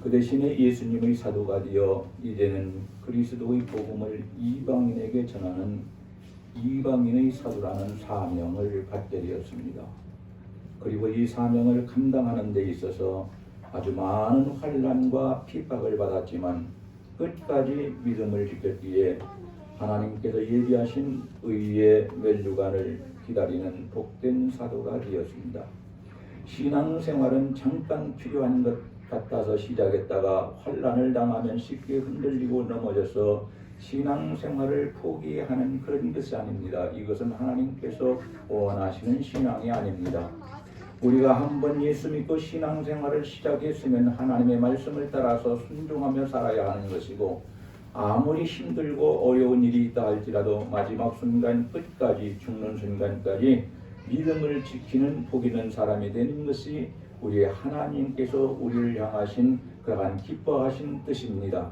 그 대신에 예수님의 사도가 되어 이제는 그리스도의 복음을 이방인에게 전하는 이방인의 사도라는 사명을 받게 되었습니다. 그리고 이 사명을 감당하는 데 있어서 아주 많은 환난과 핍박을 받았지만 끝까지 믿음을 지켰기에 하나님께서 예비하신 의의 면류관을 기다리는 복된 사도가 되었습니다. 신앙생활은 잠깐 필요한 것 같아서 시작했다가 환난을 당하면 쉽게 흔들리고 넘어져서 신앙생활을 포기하는 그런 것이 아닙니다. 이것은 하나님께서 원하시는 신앙이 아닙니다. 우리가 한번 예수 믿고 신앙생활을 시작했으면 하나님의 말씀을 따라서 순종하며 살아야 하는 것이고, 아무리 힘들고 어려운 일이 있다 할지라도 마지막 순간 끝까지 죽는 순간까지 믿음을 지키는 복 있는 사람이 되는 것이 우리 하나님께서 우리를 향하신 그러한 기뻐하신 뜻입니다.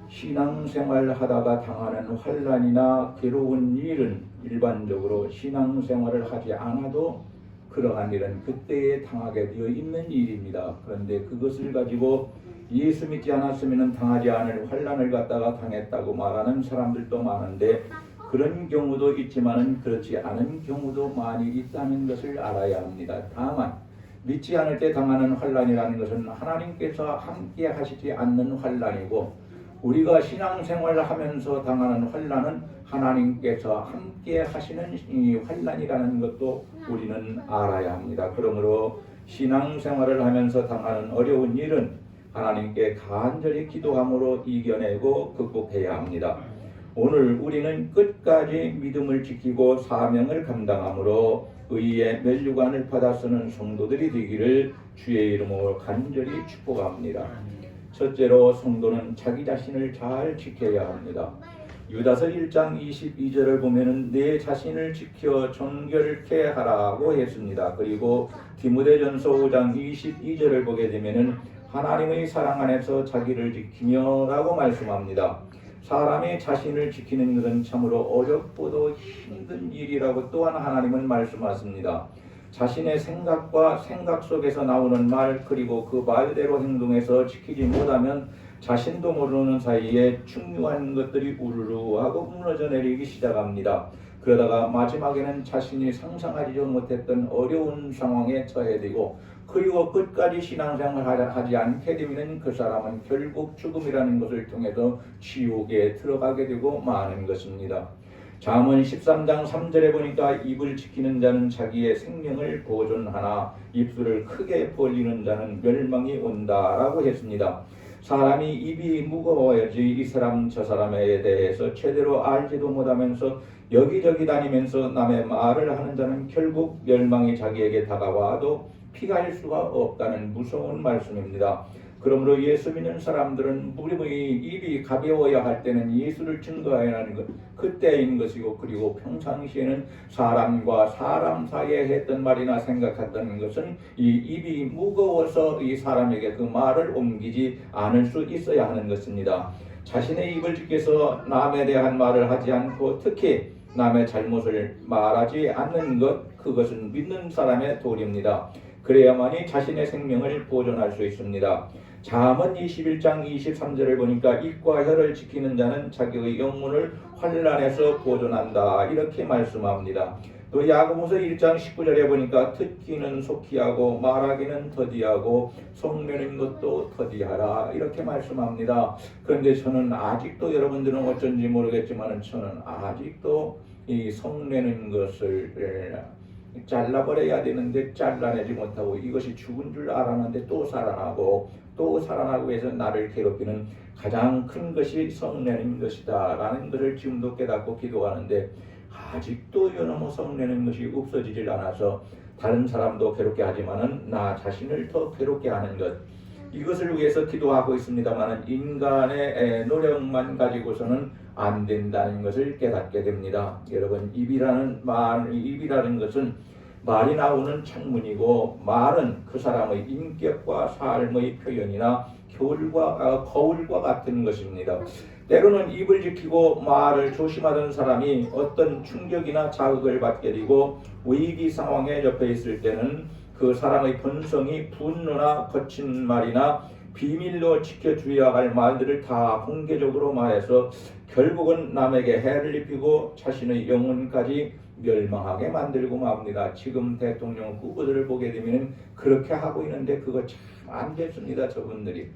신앙생활 하다가 당하는 환난이나 괴로운 일은 일반적으로 신앙생활을 하지 않아도 그러한 일은 그때에 당하게 되어 있는 일입니다. 그런데 그것을 가지고 예수 믿지 않았으면 당하지 않을 환난을 갖다가 당했다고 말하는 사람들도 많은데, 그런 경우도 있지만은 그렇지 않은 경우도 많이 있다는 것을 알아야 합니다. 다만 믿지 않을 때 당하는 환난이라는 것은 하나님께서 함께 하시지 않는 환난이고, 우리가 신앙생활을 하면서 당하는 환난은 하나님께서 함께 하시는 이 환난이라는 것도 우리는 알아야 합니다. 그러므로 신앙생활을 하면서 당하는 어려운 일은 하나님께 간절히 기도함으로 이겨내고 극복해야 합니다. 오늘 우리는 끝까지 믿음을 지키고 사명을 감당함으로 의의 면류관을 받아 쓰는 성도들이 되기를 주의 이름으로 간절히 축복합니다. 첫째로, 성도는 자기 자신을 잘 지켜야 합니다. 유다서 1장 22절을 보면은 내 자신을 지켜 정결케 하라고 했습니다. 그리고 디모데전서 5장 22절을 보게 되면은 하나님의 사랑 안에서 자기를 지키며라고 말씀합니다. 사람이 자신을 지키는 것은 참으로 어렵고도 힘든 일이라고 또한 하나님은 말씀하십니다. 자신의 생각과 생각 속에서 나오는 말, 그리고 그 말대로 행동해서 지키지 못하면 자신도 모르는 사이에 중요한 것들이 우르르 하고 무너져 내리기 시작합니다. 그러다가 마지막에는 자신이 상상하지 못했던 어려운 상황에 처해 되고, 그리고 끝까지 신앙생활을 하지 않게 되면 그 사람은 결국 죽음이라는 것을 통해서 지옥에 들어가게 되고 마는 것입니다. 잠언 13장 3절에 보니까 입을 지키는 자는 자기의 생명을 보존하나 입술을 크게 벌리는 자는 멸망이 온다라고 했습니다. 사람이 입이 무거워야지 이 사람 저 사람에 대해서 제대로 알지도 못하면서 여기저기 다니면서 남의 말을 하는 자는 결국 멸망이 자기에게 다가와도 피할 수가 없다는 무서운 말씀입니다. 그러므로 예수 믿는 사람들은 무림의 입이 가벼워야 할 때는 예수를 증거해야 하는 것, 그때인 것이고, 그리고 평상시에는 사람과 사람 사이에 했던 말이나 생각했던 것은 이 입이 무거워서 이 사람에게 그 말을 옮기지 않을 수 있어야 하는 것입니다. 자신의 입을 지켜서 남에 대한 말을 하지 않고 특히 남의 잘못을 말하지 않는 것, 그것은 믿는 사람의 도리입니다. 그래야만이 자신의 생명을 보존할 수 있습니다. 잠언 21장 23절을 보니까 입과 혀를 지키는 자는 자기의 영혼을 환난에서 보존한다, 이렇게 말씀합니다. 또 야고보서 1장 19절에 보니까 듣기는 속히 하고 말하기는 더디하고 속내는 것도 더디하라, 이렇게 말씀합니다. 그런데 저는 아직도, 여러분들은 어쩐지 모르겠지만 저는 아직도 이 속내는 것을 잘라버려야 되는데 잘라내지 못하고, 이것이 죽은 줄 알았는데 또 살아나고 해서 나를 괴롭히는 가장 큰 것이 성내는 것이다 라는 것을 지금도 깨닫고 기도하는데, 아직도 여러모 성내는 것이 없어지질 않아서 다른 사람도 괴롭게 하지만은 나 자신을 더 괴롭게 하는 것, 이것을 위해서 기도하고 있습니다만 인간의 노력만 가지고서는 안 된다는 것을 깨닫게 됩니다. 여러분, 입이라는 것은 말이 나오는 창문이고, 말은 그 사람의 인격과 삶의 표현이나 거울과 같은 것입니다. 때로는 입을 지키고 말을 조심하던 사람이 어떤 충격이나 자극을 받게 되고 위기 상황에 접해 있을 때는 그 사람의 본성이 분노나 거친 말이나 비밀로 지켜주어야 할 말들을 다 공개적으로 말해서 결국은 남에게 해를 입히고 자신의 영혼까지 멸망하게 만들고 맙니다. 지금 대통령 후보들을 보게 되면 그렇게 하고 있는데 그거 참 안 됐습니다. 저분들이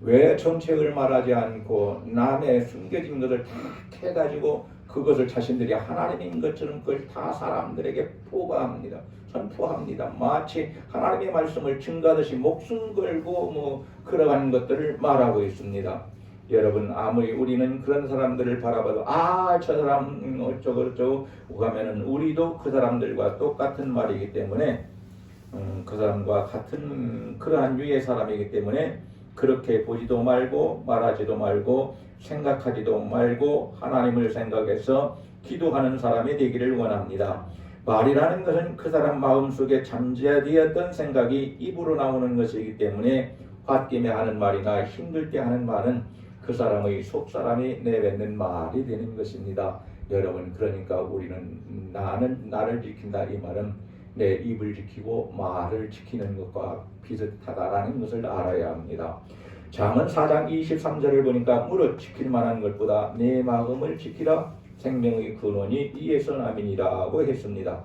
왜 정책을 말하지 않고 남의 숨겨진 것을 다 캐가지고 그것을 자신들이 하나님인 것처럼 그걸 다 사람들에게 포가합니다. 선포합니다. 마치 하나님의 말씀을 증거하듯이 목숨 걸고 뭐 그러한 것들을 말하고 있습니다. 여러분, 아무리 우리는 그런 사람들을 바라봐도 저 사람 어쩌고 하면은 우리도 그 사람들과 똑같은 말이기 때문에 그 사람과 같은 그러한 유의 사람이기 때문에 그렇게 보지도 말고 말하지도 말고 생각하지도 말고 하나님을 생각해서 기도하는 사람이 되기를 원합니다. 말이라는 것은 그 사람 마음속에 잠재되었던 생각이 입으로 나오는 것이기 때문에 홧김에 하는 말이나 힘들 때 하는 말은 그 사람의 속사람이 내뱉는 말이 되는 것입니다. 여러분, 그러니까 우리는 나는 나를 지킨다, 이 말은 내 입을 지키고 말을 지키는 것과 비슷하다라는 것을 알아야 합니다. 잠언 4장 23절을 보니까 무릇 지킬 만한 것보다 내 마음을 지키라, 생명의 근원이 이에서 남이니라고 했습니다.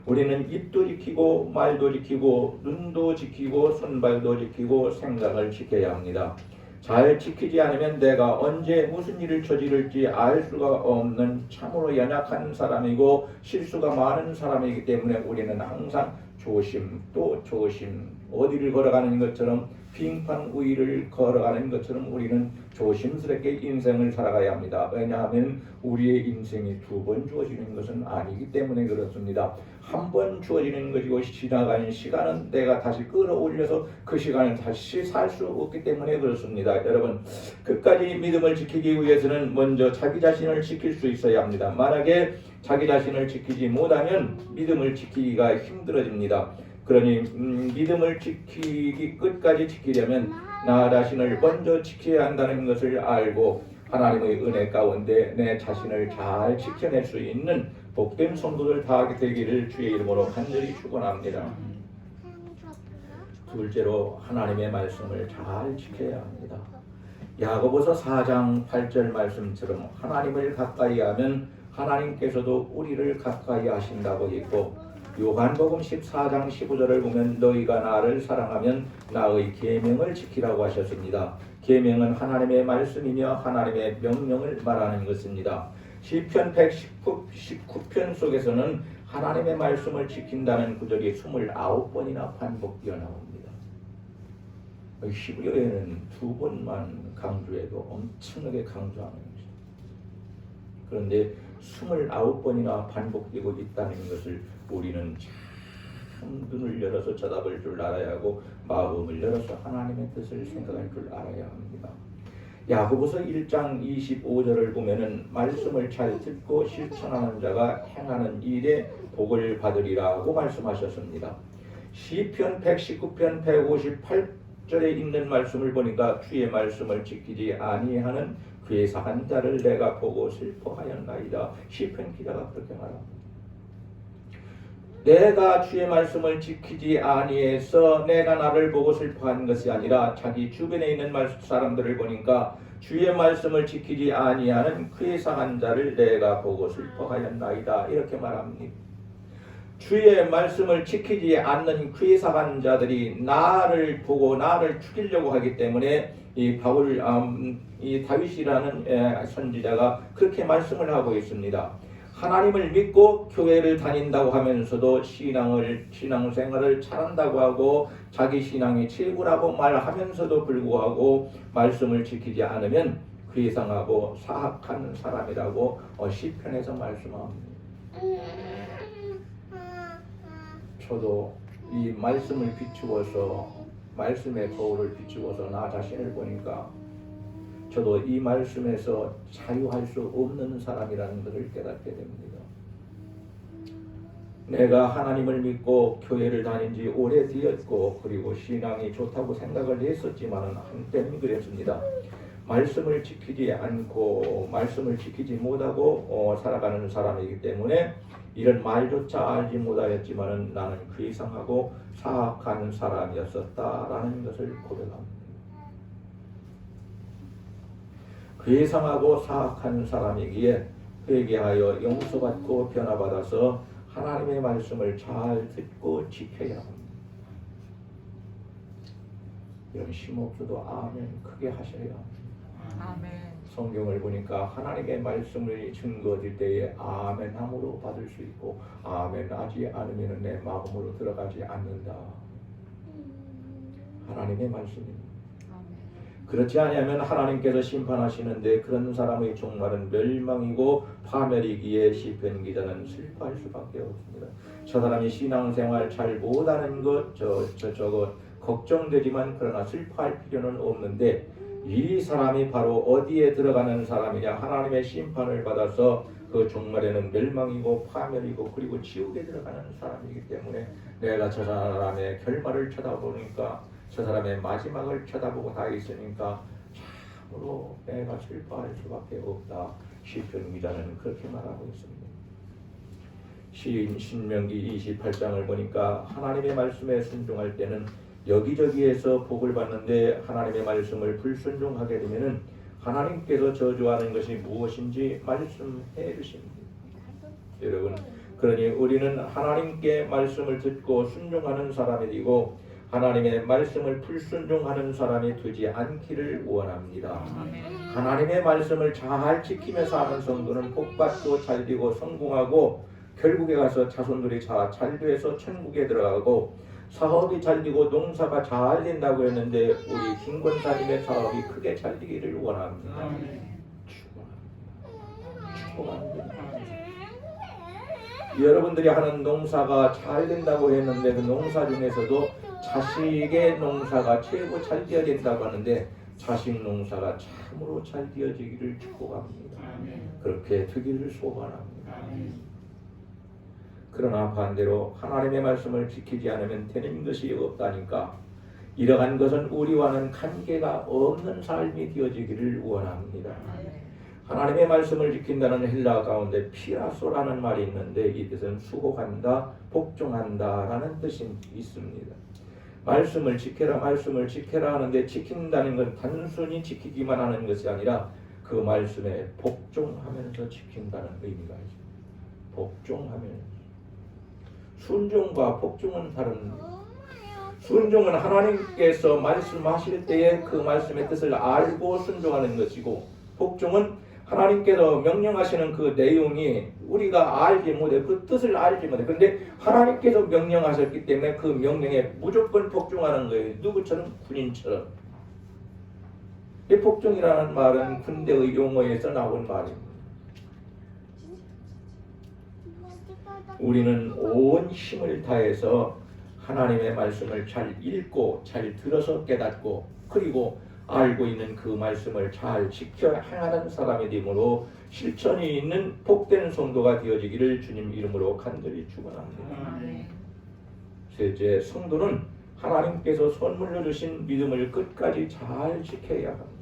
우리는 입도 지키고 말도 지키고 눈도 지키고 손발도 지키고 생각을 지켜야 합니다. 잘 지키지 않으면 내가 언제 무슨 일을 저지를지 알 수가 없는 참으로 연약한 사람이고 실수가 많은 사람이기 때문에 우리는 항상 조심 또 조심, 어디를 걸어가는 것처럼 빙판 위를 걸어가는 것처럼 우리는 조심스럽게 인생을 살아가야 합니다. 왜냐하면 우리의 인생이 두 번 주어지는 것은 아니기 때문에 그렇습니다. 한 번 주어지는 것이고 지나가는 시간은 내가 다시 끌어올려서 그 시간을 다시 살 수 없기 때문에 그렇습니다. 여러분, 끝까지 믿음을 지키기 위해서는 먼저 자기 자신을 지킬 수 있어야 합니다. 만약에 자기 자신을 지키지 못하면 믿음을 지키기가 힘들어집니다. 그러니 믿음을 끝까지 지키려면 나 자신을 먼저 지켜야 한다는 것을 알고 하나님의 은혜 가운데 내 자신을 잘 지켜낼 수 있는 복된 성도들 다 하게 되기를 주의 이름으로 간절히 축원합니다. 둘째로 하나님의 말씀을 잘 지켜야 합니다. 야고보서 4장 8절 말씀처럼 하나님을 가까이 하면 하나님께서도 우리를 가까이 하신다고 했고, 요한복음 14장 15절을 보면 너희가 나를 사랑하면 나의 계명을 지키라고 하셨습니다. 계명은 하나님의 말씀이며 하나님의 명령을 말하는 것입니다. 시편 119편 속에서는 하나님의 말씀을 지킨다는 구절이 29번이나 반복되어 나옵니다. 히브리어에는 2번만 강조해도 엄청나게 강조하는 것입니다. 그런데 29번이나 반복되고 있다는 것을 우리는 참 눈을 열어서 쳐다볼 줄 알아야 하고 마음을 열어서 하나님의 뜻을 생각할 줄 알아야 합니다. 야고보서 1장 25절을 보면은 말씀을 잘 듣고 실천하는 자가 행하는 일에 복을 받으리라고 말씀하셨습니다. 시편 119편 158절에 있는 말씀을 보니까 주의 말씀을 지키지 아니하는 괴사한 자를 내가 보고 슬퍼하였나이다. 시편 기자가 그렇게 말합니다. 내가 주의 말씀을 지키지 아니해서 내가 나를 보고 슬퍼한 것이 아니라 자기 주변에 있는 사람들을 보니까 주의 말씀을 지키지 아니하는 괴사한 자를 내가 보고 슬퍼하였나이다. 이렇게 말합니다. 주의 말씀을 지키지 않는 괴사한 자들이 나를 보고 나를 죽이려고 하기 때문에 이 다윗이라는 선지자가 그렇게 말씀을 하고 있습니다. 하나님을 믿고 교회를 다닌다고 하면서도 신앙생활을 잘한다고 하고 자기 신앙이 최고라고 말하면서도 불구하고 말씀을 지키지 않으면 괴상하고 사악한 사람이라고 시편에서 말씀합니다. 저도 이 말씀을 비추어서 말씀의 거울을 비추어서 나 자신을 보니까 저도 이 말씀에서 자유할 수 없는 사람이라는 것을 깨닫게 됩니다. 내가 하나님을 믿고 교회를 다닌 지 오래되었고 그리고 신앙이 좋다고 생각을 했었지만 한때는 그랬습니다. 말씀을 지키지 않고 말씀을 지키지 못하고 살아가는 사람이기 때문에 이런 말조차 알지 못하였지만은 나는 괴상하고 사악한 사람이었었다라는 것을 고백합니다. 괴상하고 사악한 사람이기에 회개하여 용서받고 변화받아서 하나님의 말씀을 잘 듣고 지켜야 합니다. 이런 심없어도 아멘 크게 하셔야 합니다. 아멘. 성경을 보니까 하나님의 말씀을 증거될 때에 아멘함으로 받을 수 있고 아멘 하지 않으면 내 마음으로 들어가지 않는다. 하나님의 말씀입니다. 그렇지 않으면 하나님께서 심판하시는데 그런 사람의 종말은 멸망이고 파멸이기에 시편 기자는 슬퍼할 수밖에 없습니다. 저 사람이 신앙생활 잘 못하는 것 저거 걱정되지만 그러나 슬퍼할 필요는 없는데 이 사람이 바로 어디에 들어가는 사람이냐? 하나님의 심판을 받아서 그 종말에는 멸망이고 파멸이고 그리고 지옥에 들어가는 사람이기 때문에 내가 저 사람의 결말을 쳐다보니까 저 사람의 마지막을 쳐다보고 다 있으니까 참으로 내가 슬퍼할 수밖에 없다. 시편 기자는 그렇게 말하고 있습니다. 시인 신명기 28장을 보니까 하나님의 말씀에 순종할 때는 여기저기에서 복을 받는데 하나님의 말씀을 불순종하게 되면은 하나님께서 저주하는 것이 무엇인지 말씀해 주십니다. 여러분, 그러니 우리는 하나님께 말씀을 듣고 순종하는 사람이 되고 하나님의 말씀을 불순종하는 사람이 되지 않기를 원합니다. 하나님의 말씀을 잘 지키면서 하는 성도는 복받고 잘 되고 성공하고 결국에 가서 자손들이 잘 돼서 천국에 들어가고 사업이 잘 되고 농사가 잘 된다고 했는데 우리 김 권사님의 사업이 크게 잘 되기를 원합니다. 축복합니다. 여러분들이 하는 농사가 잘 된다고 했는데 그 농사 중에서도 자식의 농사가 최고 잘 되어야 된다고 하는데 자식 농사가 참으로 잘 되어지기를 축복합니다. 그렇게 되기를 소원합니다. 그러나 반대로 하나님의 말씀을 지키지 않으면 되는 것이 없다니까 이러한 것은 우리와는 관계가 없는 삶이 되어지기를 원합니다. 하나님의 말씀을 지킨다는 헬라 가운데 피라소라는 말이 있는데 이 뜻은 수고한다, 복종한다라는 뜻이 있습니다. 말씀을 지켜라 하는데 지킨다는 건 단순히 지키기만 하는 것이 아니라 그 말씀에 복종하면서 지킨다는 의미가 있습니다. 복종하면서. 순종과 복종은 다릅니다. 순종은 하나님께서 말씀하실 때에 그 말씀의 뜻을 알고 순종하는 것이고 복종은 하나님께서 명령하시는 그 내용이 우리가 알지 못해 그 뜻을 알지 못해 그런데 하나님께서 명령하셨기 때문에 그 명령에 무조건 복종하는 거예요. 누구처럼? 군인처럼. 이 복종이라는 말은 군대의 용어에서 나온 말입니다. 우리는 온 힘을 다해서 하나님의 말씀을 잘 읽고 잘 들어서 깨닫고 그리고 알고 있는 그 말씀을 잘 지켜 행하는 사람이 되므로 실천이 있는 복된 성도가 되어지기를 주님 이름으로 간절히 축원합니다. 셋째, 성도는 하나님께서 선물로 주신 믿음을 끝까지 잘 지켜야 합니다.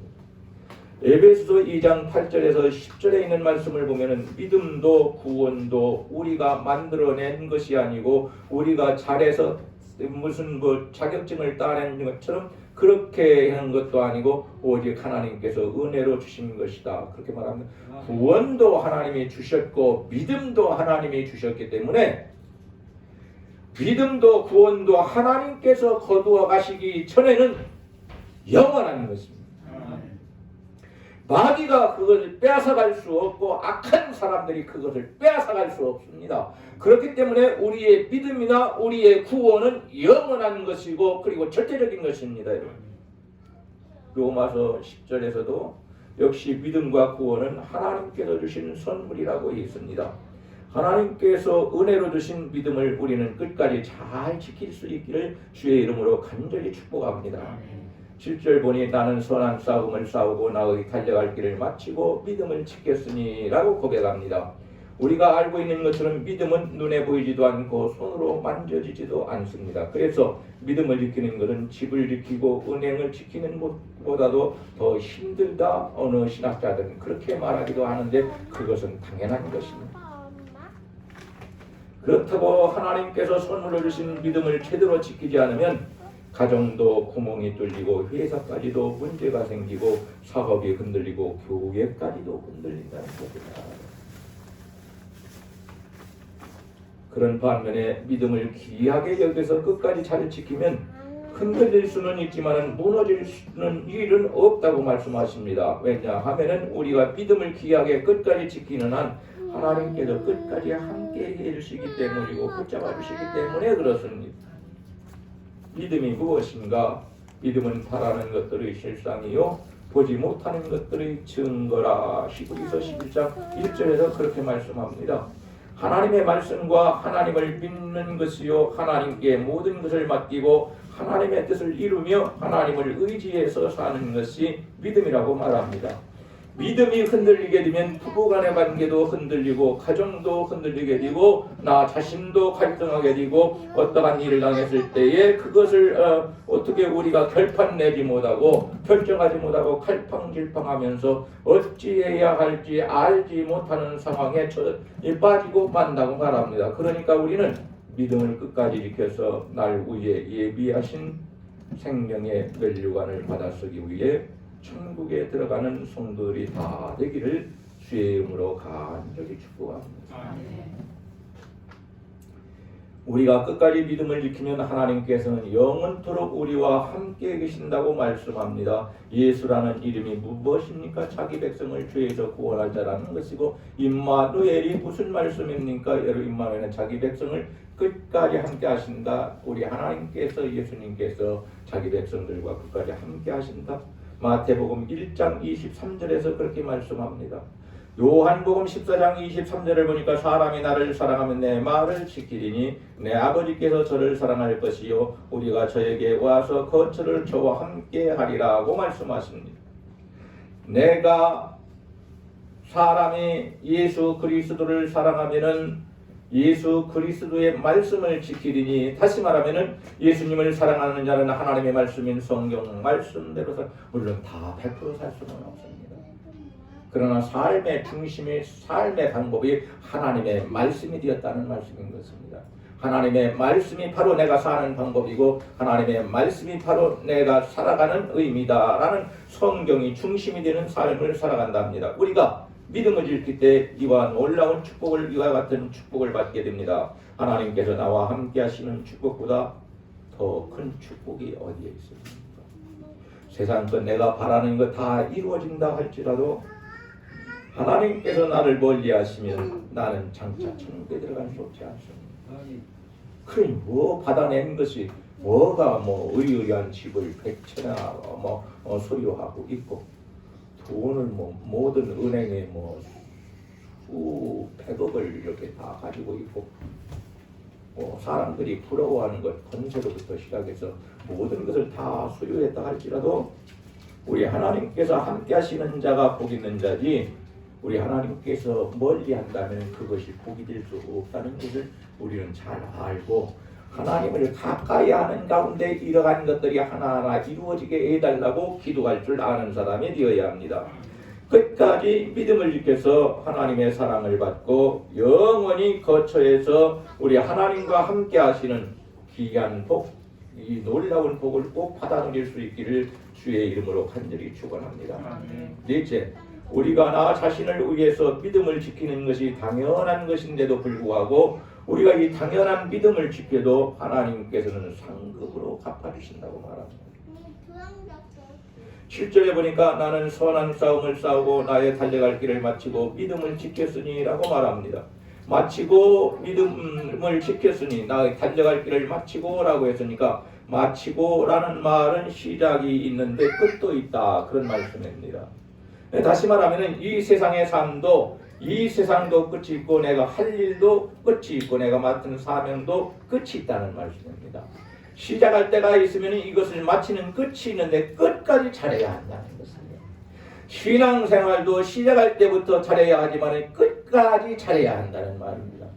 에베소서 2장 8절에서 10절에 있는 말씀을 보면은 믿음도 구원도 우리가 만들어낸 것이 아니고 우리가 잘해서 무슨 자격증을 따낸 것처럼 그렇게 하는 것도 아니고 오직 하나님께서 은혜로 주신 것이다. 그렇게 말합니다. 구원도 하나님이 주셨고 믿음도 하나님이 주셨기 때문에 믿음도 구원도 하나님께서 거두어 가시기 전에는 영원한 것입니다. 마귀가 그것을 빼앗아갈 수 없고 악한 사람들이 그것을 빼앗아갈 수 없습니다. 그렇기 때문에 우리의 믿음이나 우리의 구원은 영원한 것이고 그리고 절대적인 것입니다. 로마서 10절에서도 역시 믿음과 구원은 하나님께서 주신 선물이라고 했습니다. 하나님께서 은혜로 주신 믿음을 우리는 끝까지 잘 지킬 수 있기를 주의 이름으로 간절히 축복합니다. 7절 보니 나는 선한 싸움을 싸우고 나의 달려갈 길을 마치고 믿음을 지켰으니 라고 고백합니다. 우리가 알고 있는 것처럼 믿음은 눈에 보이지도 않고 손으로 만져지지도 않습니다. 그래서 믿음을 지키는 것은 집을 지키고 은행을 지키는 것보다도 더 힘들다 어느 신학자들은 그렇게 말하기도 하는데 그것은 당연한 것입니다. 그렇다고 하나님께서 선물로 주신 믿음을 제대로 지키지 않으면 가정도 구멍이 뚫리고 회사까지도 문제가 생기고 사업이 흔들리고 교회까지도 흔들린다는 것입니다. 그런 반면에 믿음을 귀하게 여겨서 끝까지 잘 지키면 흔들릴 수는 있지만 무너질 수는 일은 없다고 말씀하십니다. 왜냐하면 우리가 믿음을 귀하게 끝까지 지키는 한 하나님께서 끝까지 함께 해주시기 때문이고 붙잡아 주시기 때문에 그렇습니다. 믿음이 무엇인가? 믿음은 바라는 것들의 실상이요 보지 못하는 것들의 증거라. 히브리서 11장 1절에서 그렇게 말씀합니다. 하나님의 말씀과 하나님을 믿는 것이요 하나님께 모든 것을 맡기고 하나님의 뜻을 이루며 하나님을 의지해서 사는 것이 믿음이라고 말합니다. 믿음이 흔들리게 되면 부부간의 관계도 흔들리고 가정도 흔들리게 되고 나 자신도 갈등하게 되고 어떠한 일을 당했을 때에 그것을 어떻게 우리가 결판 내지 못하고 결정하지 못하고 갈팡질팡하면서 어찌해야 할지 알지 못하는 상황에 빠지고 만다고 말합니다. 그러니까 우리는 믿음을 끝까지 지켜서 날 위해 예비하신 생명의 면류관을 받아쓰기 위해 천국에 들어가는 성도들이 다 되기를 주의 이름으로 간절히 축복합니다. 우리가 끝까지 믿음을 지키면 하나님께서는 영원토록 우리와 함께 계신다고 말씀합니다. 예수라는 이름이 무엇입니까? 자기 백성을 죄에서 구원할 자라는 것이고 임마누엘이 무슨 말씀입니까? 임마누엘은 자기 백성을 끝까지 함께 하신다. 우리 하나님께서 예수님께서 자기 백성들과 끝까지 함께 하신다. 마태복음 1장 23절에서 그렇게 말씀합니다. 요한복음 14장 23절을 보니까 사람이 나를 사랑하면 내 말을 지키리니 내 아버지께서 저를 사랑할 것이요 우리가 저에게 와서 거처를 저와 함께 하리라고 말씀하십니다. 내가 사람이 예수 그리스도를 사랑하면은 예수 그리스도의 말씀을 지키리니 다시 말하면은 예수님을 사랑하는 자는 하나님의 말씀인 성경 말씀대로 물론 다 100% 살 수는 없습니다. 그러나 삶의 중심이 삶의 방법이 하나님의 말씀이 되었다는 말씀인 것입니다. 하나님의 말씀이 바로 내가 사는 방법이고 하나님의 말씀이 바로 내가 살아가는 의미다라는 성경이 중심이 되는 삶을 살아간답니다. 우리가 믿음을 지킬 때 이와 놀라운 축복을 이와 같은 축복을 받게 됩니다. 하나님께서 나와 함께 하시는 축복보다 더 큰 축복이 어디에 있습니까? 세상 것 내가 바라는 것 다 이루어진다 할지라도 하나님께서 나를 멀리 하시면 나는 장차 천국에 들어갈 수 없지 않습니다. 그러니 뭐 받아낸 것이 뭐가 의의한 집을 100채나 소유하고 있고 돈을 모든 은행에 수백억을 이렇게 다 가지고 있고 사람들이 부러워하는 것 권세로부터 시작해서 모든 것을 다 소유했다 할지라도 우리 하나님께서 함께 하시는 자가 복 있는 자지 우리 하나님께서 멀리 한다면 그것이 복이 될 수 없다는 것을 우리는 잘 알고 하나님을 가까이 하는 가운데 이러한 것들이 하나하나 이루어지게 해달라고 기도할 줄 아는 사람이 되어야 합니다. 끝까지 믿음을 지켜서 하나님의 사랑을 받고 영원히 거처에서 우리 하나님과 함께 하시는 귀한 복, 이 놀라운 복을 꼭 받아 누릴 수 있기를 주의 이름으로 간절히 축원합니다. 넷째, 우리가 나 자신을 위해서 믿음을 지키는 것이 당연한 것인데도 불구하고 우리가 이 당연한 믿음을 지켜도 하나님께서는 상급으로 갚아주신다고 말합니다. 7절에 보니까 나는 선한 싸움을 싸우고 나의 달려갈 길을 마치고 믿음을 지켰으니 라고 말합니다. 마치고 믿음을 지켰으니 나의 달려갈 길을 마치고 라고 했으니까 마치고 라는 말은 시작이 있는데 끝도 있다 그런 말씀입니다. 다시 말하면 이 세상의 삶도 이 세상도 끝이 있고 내가 할 일도 끝이 있고 내가 맡은 사명도 끝이 있다는 말씀입니다. 시작할 때가 있으면 이것을 마치는 끝이 있는데 끝까지 잘해야 한다는 것입니다. 신앙생활도 시작할 때부터 잘해야 하지만 끝까지 잘해야 한다는 말입니다.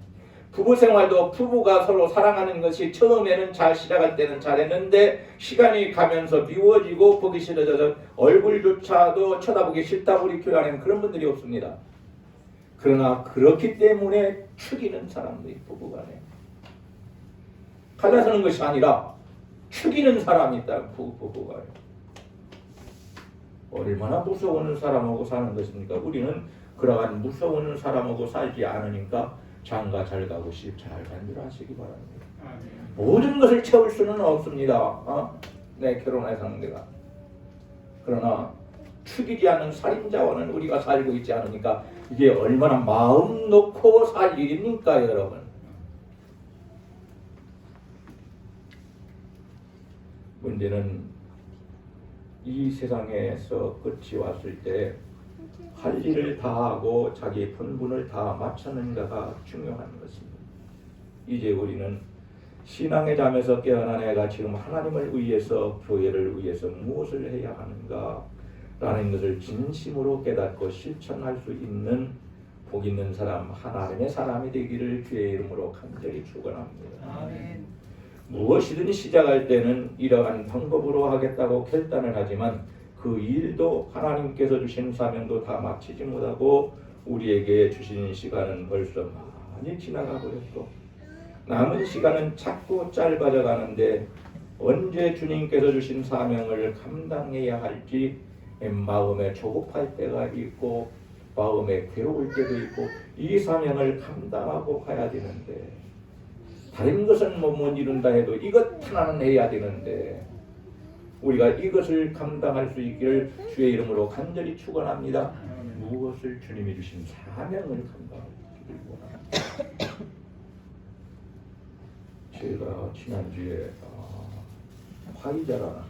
부부생활도 부부가 서로 사랑하는 것이 처음에는 잘 시작할 때는 잘했는데 시간이 가면서 미워지고 보기 싫어져서 얼굴조차도 쳐다보기 싫다 우리 교회 안에는 그런 분들이 없습니다. 그러나 그렇기 때문에 축이는 사람들이 부부간에 갈라서는 것이 아니라 죽이는 사람이 있다. 부부가요. 얼마나 무서운 사람하고 사는 것입니까? 우리는 그러한 무서운 사람하고 살지 않으니까 장가 잘 가고 집 잘 간주하시기 바랍니다. 모든 것을 채울 수는 없습니다. 내 결혼할 상대가. 그러나 죽이지 않는 살인자와는 우리가 살고 있지 않으니까 이게 얼마나 마음 놓고 살 일입니까, 여러분? 문제는 이 세상에서 끝이 왔을 때 할 일을 다 하고 자기 본분을 다 마쳤는가가 중요한 것입니다. 이제 우리는 신앙의 잠에서 깨어난 애가 지금 하나님을 위해서, 교회를 위해서 무엇을 해야 하는가 라는 것을 진심으로 깨닫고 실천할 수 있는 복 있는 사람, 하나님의 사람이 되기를 주의 이름으로 간절히 축원합니다. 아멘. 무엇이든 시작할 때는 이러한 방법으로 하겠다고 결단을 하지만 그 일도 하나님께서 주신 사명도 다 마치지 못하고 우리에게 주신 시간은 벌써 많이 지나가 버렸고 남은 시간은 자꾸 짧아져 가는데 언제 주님께서 주신 사명을 감당해야 할지 마음에 조급할 때가 있고 마음에 괴로울 때도 있고 이 사명을 감당하고 가야 되는데 다른 것은 못 이룬다 해도 이것 하나는 해야 되는데 우리가 이것을 감당할 수 있기를 주의 이름으로 간절히 축원합니다. 무엇을 주님이 주신 사명을 감당하기를 원합니다. 제가 지난주에 화이자라는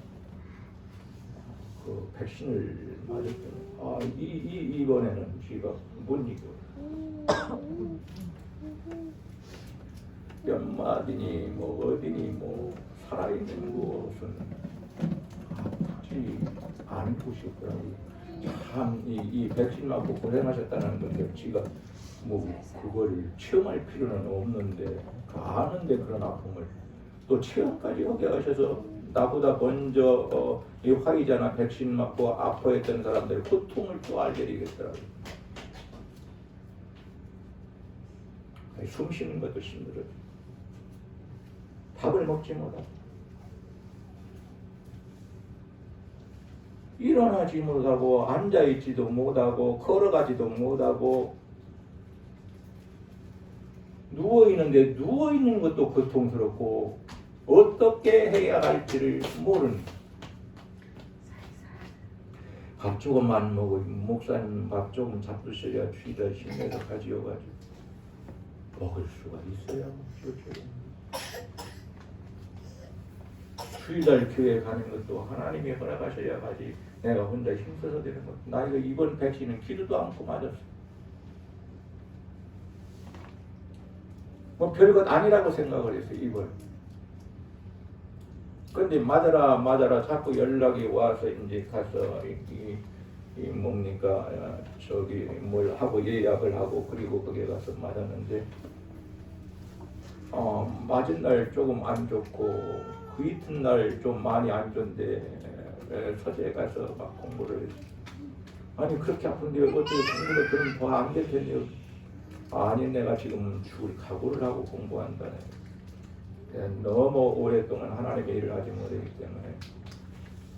그 백신을 맞았더니 이번에는 제가 못 이겨. 연마디니 뭐 어디니 뭐 살아있는 곳은 아프지 않은 곳이었더라고요. 참 이 백신 맞고 고생하셨다는 건데 지가 뭐 그걸 체험할 필요는 없는데 아는데 그런 아픔을 또 체험까지 하게 하셔서 나보다 먼저 이 화이자나 백신 맞고 아파했던 사람들의 고통을 또 알게 되겠더라고요. 숨 쉬는 것도 힘들어요. 밥을 먹지 못하고 일어나지 못하고 앉아있지도 못하고 걸어가지도 못하고 누워있는데 누워있는 것도 고통스럽고 어떻게 해야 할지를 모르는 밥 조금만 먹어 목사님 밥 조금 잡수셔야 쥐다 힘내서 가지어가지고 먹을 수가 있어야 그렇죠. 주일날 교회 가는 것도 하나님이 허락하셔야 가지 내가 혼자 힘써서 되는 것. 나 이거 이번 백신은 기도도 않고 맞았어. 뭐 별것 아니라고 생각을 했어요. 이번. 근데 맞아라 자꾸 연락이 와서 이제 가서 이 뭡니까 저기 뭘 하고 예약을 하고 그리고 거기에 가서 맞았는데 맞은 날 조금 안 좋고 그 이튿날 좀 많이 안 좋은데 서재에 가서 막 공부를 했어요. 아니 그렇게 아픈데 어떻게 공부를 그럼 더 안 될 텐데요. 아니 내가 지금 죽을 각오를 하고 공부한다네. 너무 오랫동안 하나님의 일을 하지 못했기 때문에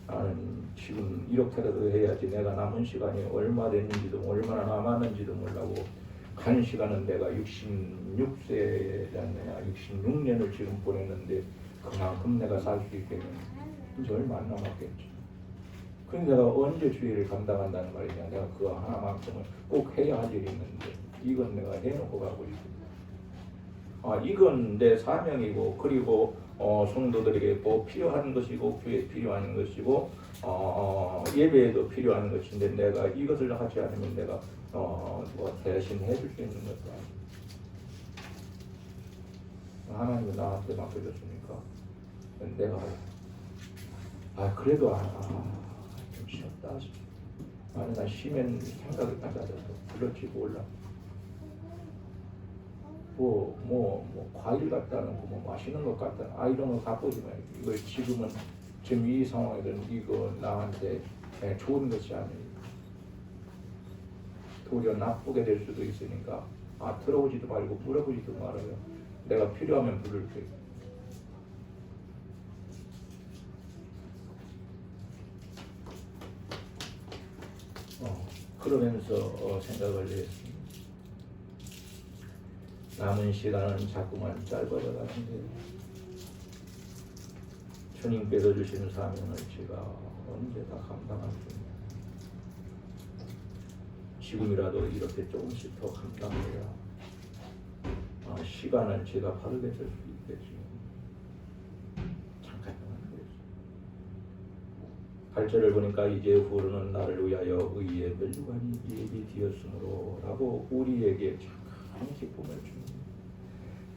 나는 지금 이렇게라도 해야지 내가 남은 시간이 얼마 됐는지도 얼마나 남았는지도 몰라고 간 시간은 내가 66세잖아요. 66년을 지금 보냈는데 그만큼 내가 살 수 있겠냐. 이제 얼마 안 남았겠지. 그러니까 내가 언제 주의를 감당한다는 말이냐. 내가 그거 하나만큼은 꼭 해야 할 일이 있는데 이건 내가 해놓고 가고 있습니다. 이건 내 사명이고 그리고 성도들에게 꼭 필요한 것이고 교회에 필요한 것이고 예배에도 필요한 것인데 내가 이것을 하지 않으면 내가 뭐 대신 해줄 수 있는 것도 아니고 하나님은 나한테 맡겨줬으니까 내가 그래도 좀 쉬었다 싶어. 아니 나 쉬면 생각이 낮아져서 그럴지 몰라. 뭐 과일 갖다 놓고 뭐 맛있는 것 갖다 놓고 이런 거 갖고 오지 말고 이걸 지금 이 상황에는 이거 나한테 좋은 것이 아니에요. 도리어 나쁘게 될 수도 있으니까 들어오지도 말고 물어보지도 말아요. 내가 필요하면 부를게. 그러면서 생각을 했습니다. 남은 시간은 자꾸만 짧아져 가는데 주님께서 주신 사명을 제가 언제 다 감당할 수 있냐. 지금이라도 이렇게 조금씩 더 감당해야 시간을 제가 바르게 쓸 수 있겠지. 잠깐만 그랬어. 8절을 보니까 이제 후로는 나를 위하여 의의 멸류관이 예비되었으므로 라고 우리에게 참 기쁨을 줍니다.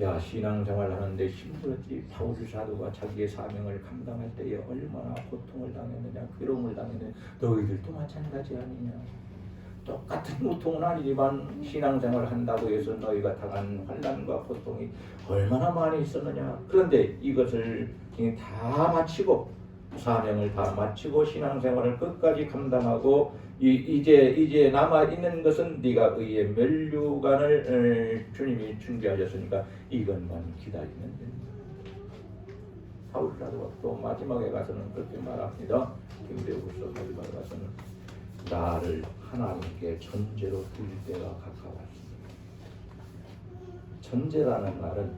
야, 신앙생활 하는데 힘들었지. 바울 사도가 자기의 사명을 감당할 때에 얼마나 고통을 당했느냐, 괴로움을 당했느냐. 너희들도 마찬가지 아니냐. 똑같은 고통은 아니지만 신앙생활을 한다고 해서 너희가 당한 환난과 고통이 얼마나 많이 있었느냐. 그런데 이것을 다 마치고 사명을 다 마치고 신앙생활을 끝까지 감당하고 이제 남아 있는 것은 네가 의의 멸류관을 주님이 준비하셨으니까 이것만 기다리면 됩니다. 바울 사도가 또 마지막에 가서는 그렇게 말합니다. 디모데후서 마지막에 가서는 나를 하나님께 전제로 드릴 때가 가까웠습니다. 전제라는 말은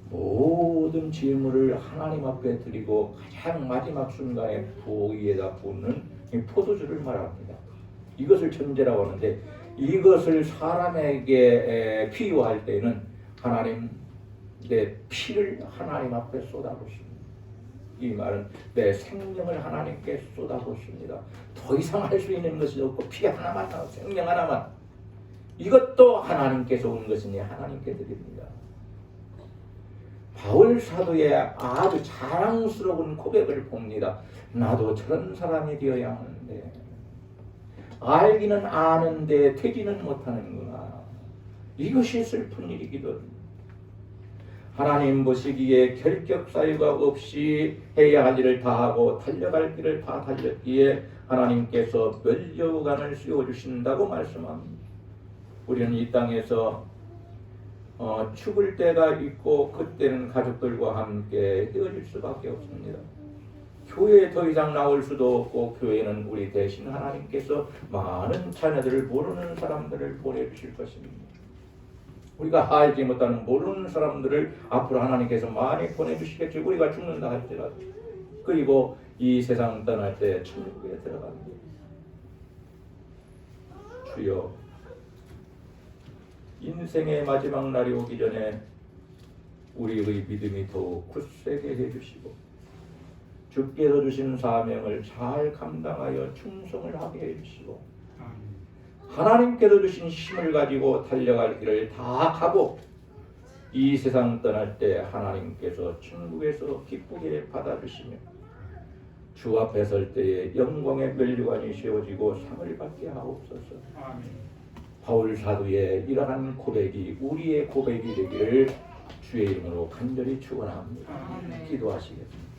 모든 질문을 하나님 앞에 드리고 가장 마지막 순간에 부엌 위에다 붓는 포도주를 말합니다. 이것을 전제라고 하는데 이것을 사람에게 비유할 때는 하나님 내 피를 하나님 앞에 쏟아부십니다. 이 말은 내 생명을 하나님께 쏟아부십니다. 더 이상 할 수 있는 것이 없고 피 하나만, 생명 하나만, 이것도 하나님께서 온 것이니 하나님께 드립니다. 바울 사도의 아주 자랑스러운 고백을 봅니다. 나도 저런 사람이 되어야 하는데 알기는 아는데 되지는 못하는구나. 이것이 슬픈 일이기도 합니다. 하나님 보시기에 결격 사유가 없이 해야 할 일을 다 하고 달려갈 길을 다 달렸기에 하나님께서 멸류관을 씌워주신다고 말씀합니다. 우리는 이 땅에서 죽을 때가 있고 그때는 가족들과 함께 헤어질 수밖에 없습니다. 교회에 더 이상 나올 수도 없고 교회는 우리 대신 하나님께서 많은 자녀들을 모르는 사람들을 보내주실 것입니다. 우리가 알지 못하는 모르는 사람들을 앞으로 하나님께서 많이 보내주시겠지. 우리가 죽는다 할지라도. 그리고 이 세상 떠날 때 천국에 들어갑니다. 주여, 인생의 마지막 날이 오기 전에 우리의 믿음이 더욱 굳세게 해주시고 주께서 주신 사명을 잘 감당하여 충성을 하게 해주시고 하나님께서 주신 힘을 가지고 달려갈 길을 다 가고 이 세상 떠날 때 하나님께서 천국에서 기쁘게 받아주시며 주 앞에 설 때에 영광의 멸류관이 씌워지고 상을 받게 하옵소서. 바울 사도의 이러한 고백이 우리의 고백이 되기를 주의 이름으로 간절히 축원합니다. 기도하시겠습니다.